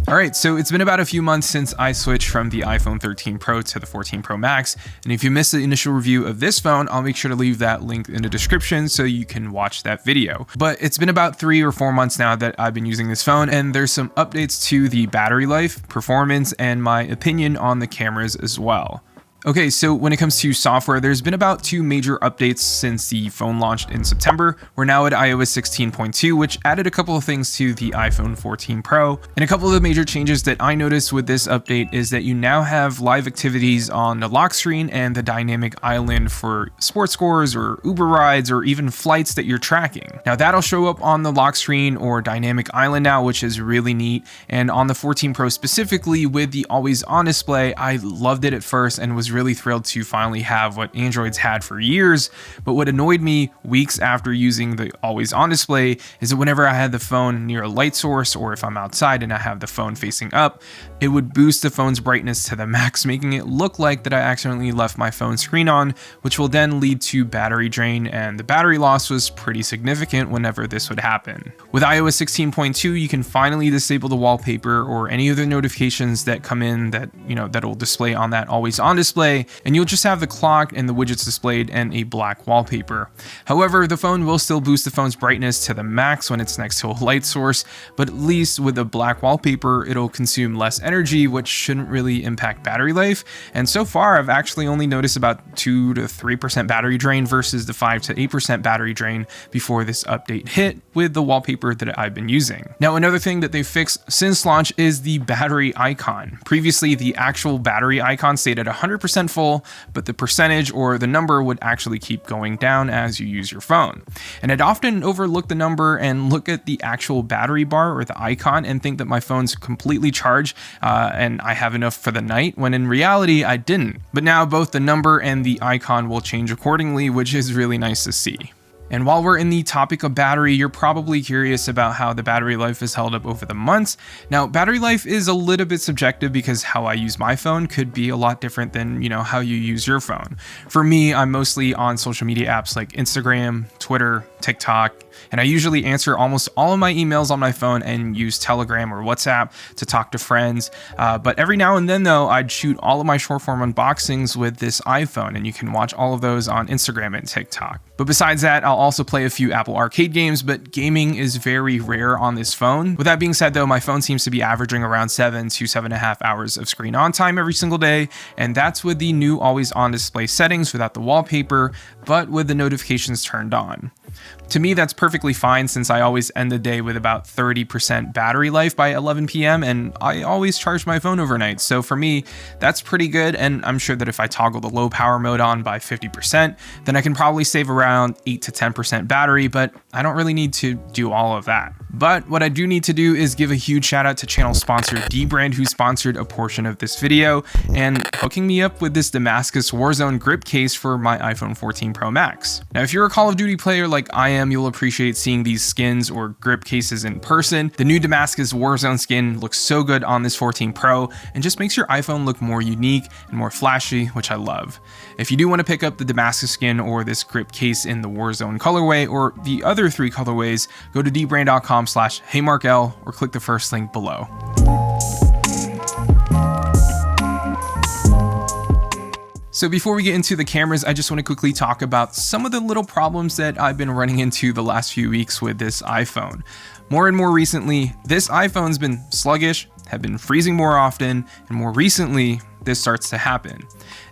Alright, so it's been about a few months since I switched from the iPhone 13 Pro to the 14 Pro Max, and if you missed the initial review of this phone, I'll make sure to leave that link in the description so you can watch that video. But it's been about 3 or 4 months now that I've been using this phone, and there's some updates to the battery life, performance, and my opinion on the cameras as well. Okay, so when it comes to software, there's been about 2 major updates since the phone launched in September. We're now at iOS 16.2, which added a couple of things to the iPhone 14 Pro. And a couple of the major changes that I noticed with this update is that you now have live activities on the lock screen and the dynamic island for sports scores or Uber rides or even flights that you're tracking. Now that'll show up on the lock screen or dynamic island now, which is really neat. And on the 14 Pro specifically with the always on display, I loved it at first and was really thrilled to finally have what Android's had for years. But what annoyed me weeks after using the always on display is that whenever I had the phone near a light source, or if I'm outside and I have the phone facing up, it would boost the phone's brightness to the max, making it look like that I accidentally left my phone screen on, which will then lead to battery drain, and the battery loss was pretty significant whenever this would happen. With iOS 16.2, you can finally disable the wallpaper or any other notifications that come in that'll display on that always on display, and you'll just have the clock and the widgets displayed and a black wallpaper. However, the phone will still boost the phone's brightness to the max when it's next to a light source, but at least with a black wallpaper, it'll consume less energy, which shouldn't really impact battery life. And so far, I've actually only noticed about 2 to 3% battery drain versus the 5 to 8% battery drain before this update hit with the wallpaper that I've been using. Now, another thing that they fixed since launch is the battery icon. Previously, the actual battery icon stayed at 100% full, but the percentage or the number would actually keep going down as you use your phone. And I'd often overlook the number and look at the actual battery bar or the icon and think that my phone's completely charged and I have enough for the night, when in reality I didn't. But now both the number and the icon will change accordingly, which is really nice to see. And while we're in the topic of battery, you're probably curious about how the battery life is held up over the months. Now, battery life is a little bit subjective because how I use my phone could be a lot different than, how you use your phone. For me, I'm mostly on social media apps like Instagram, Twitter, TikTok, and I usually answer almost all of my emails on my phone and use Telegram or WhatsApp to talk to friends. But every now and then though, I'd shoot all of my short form unboxings with this iPhone, and you can watch all of those on Instagram and TikTok. But besides that, I'll also play a few Apple Arcade games, but gaming is very rare on this phone. With that being said though, my phone seems to be averaging around 7 to 7.5 hours of screen on time every single day, and that's with the new always on display settings without the wallpaper, but with the notifications turned on. To me, that's perfectly fine since I always end the day with about 30% battery life by 11 p.m. and I always charge my phone overnight. So for me, that's pretty good, and I'm sure that if I toggle the low power mode on by 50%, then I can probably save around 8 to 10% battery, but I don't really need to do all of that. But what I do need to do is give a huge shout out to channel sponsor Dbrand, who sponsored a portion of this video and hooking me up with this Damascus Warzone grip case for my iPhone 14 Pro Max. Now, if you're a Call of Duty player like I am, you'll appreciate seeing these skins or grip cases in person. The new Damascus Warzone skin looks so good on this 14 Pro and just makes your iPhone look more unique and more flashy, which I love. If you do want to pick up the Damascus skin or this grip case in the Warzone colorway or the other 3 colorways, go to dbrand.com/HeyMarkL or click the first link below. So before we get into the cameras, I just want to quickly talk about some of the little problems that I've been running into the last few weeks with this iPhone. More and more recently, this iPhone's been sluggish, have been freezing more often, and more recently, this starts to happen.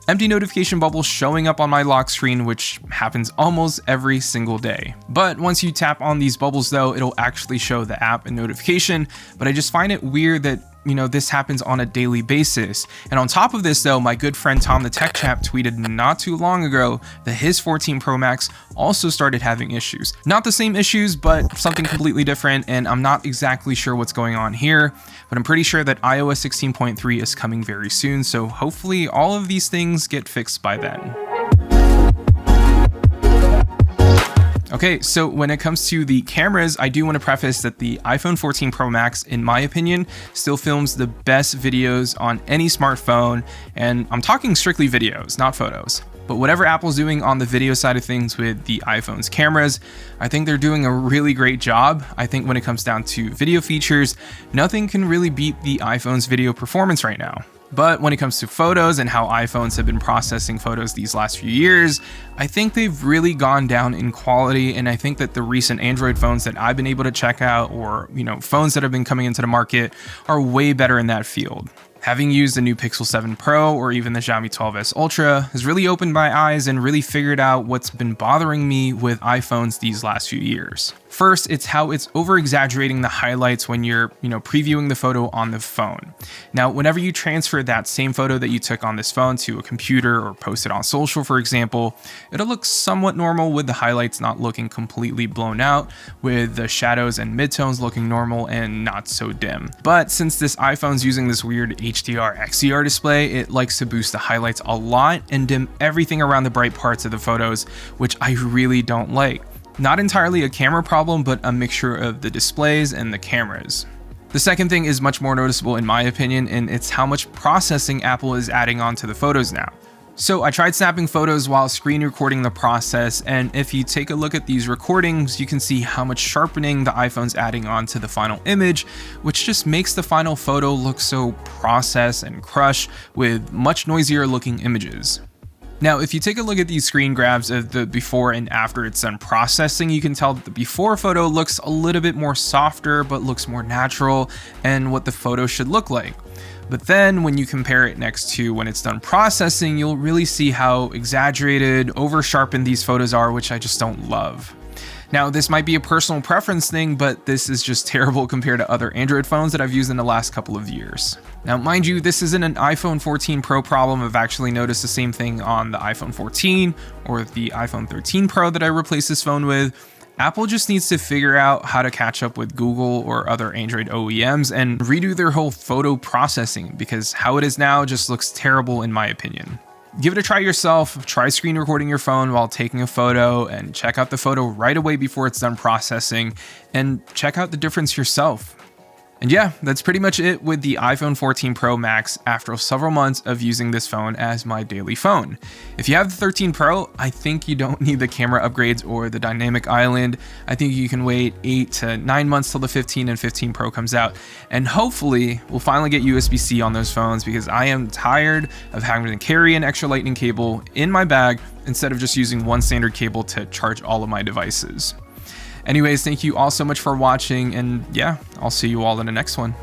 Empty notification bubbles showing up on my lock screen, which happens almost every single day. But once you tap on these bubbles though, it'll actually show the app and notification, but I just find it weird that this happens on a daily basis. And on top of this though, my good friend Tom the Tech Chap tweeted not too long ago that his 14 Pro Max also started having issues. Not the same issues, but something completely different, and I'm not exactly sure what's going on here, but I'm pretty sure that iOS 16.3 is coming very soon, so hopefully all of these things get fixed by then. Okay, so when it comes to the cameras, I do want to preface that the iPhone 14 Pro Max, in my opinion, still films the best videos on any smartphone, and I'm talking strictly videos, not photos. But whatever Apple's doing on the video side of things with the iPhone's cameras, I think they're doing a really great job. I think when it comes down to video features, nothing can really beat the iPhone's video performance right now. But when it comes to photos and how iPhones have been processing photos these last few years, I think they've really gone down in quality, and I think that the recent Android phones that I've been able to check out, or phones that have been coming into the market, are way better in that field. Having used the new Pixel 7 Pro or even the Xiaomi 12s Ultra has really opened my eyes and really figured out what's been bothering me with iPhones these last few years. First, it's how it's over-exaggerating the highlights when you're, previewing the photo on the phone. Now, whenever you transfer that same photo that you took on this phone to a computer or post it on social, for example, it'll look somewhat normal with the highlights not looking completely blown out, with the shadows and midtones looking normal and not so dim. But since this iPhone's using this weird HDR XDR display, it likes to boost the highlights a lot and dim everything around the bright parts of the photos, which I really don't like. Not entirely a camera problem, but a mixture of the displays and the cameras. The second thing is much more noticeable in my opinion, and it's how much processing Apple is adding onto the photos now. So I tried snapping photos while screen recording the process, and if you take a look at these recordings, you can see how much sharpening the iPhone's adding onto the final image, which just makes the final photo look so processed and crushed with much noisier looking images. Now, if you take a look at these screen grabs of the before and after it's done processing, you can tell that the before photo looks a little bit more softer, but looks more natural and what the photo should look like. But then when you compare it next to when it's done processing, you'll really see how exaggerated, over-sharpened these photos are, which I just don't love. Now, this might be a personal preference thing, but this is just terrible compared to other Android phones that I've used in the last couple of years. Now, mind you, this isn't an iPhone 14 Pro problem. I've actually noticed the same thing on the iPhone 14 or the iPhone 13 Pro that I replaced this phone with. Apple just needs to figure out how to catch up with Google or other Android OEMs and redo their whole photo processing, because how it is now just looks terrible in my opinion. Give it a try yourself. Try screen recording your phone while taking a photo and check out the photo right away before it's done processing, and check out the difference yourself. And yeah, that's pretty much it with the iPhone 14 Pro Max after several months of using this phone as my daily phone. If you have the 13 Pro, I think you don't need the camera upgrades or the dynamic island. I think you can wait 8 to 9 months till the 15 and 15 Pro comes out, and hopefully we'll finally get USB-C on those phones, because I am tired of having to carry an extra lightning cable in my bag instead of just using one standard cable to charge all of my devices. Anyways, thank you all so much for watching, and yeah, I'll see you all in the next one.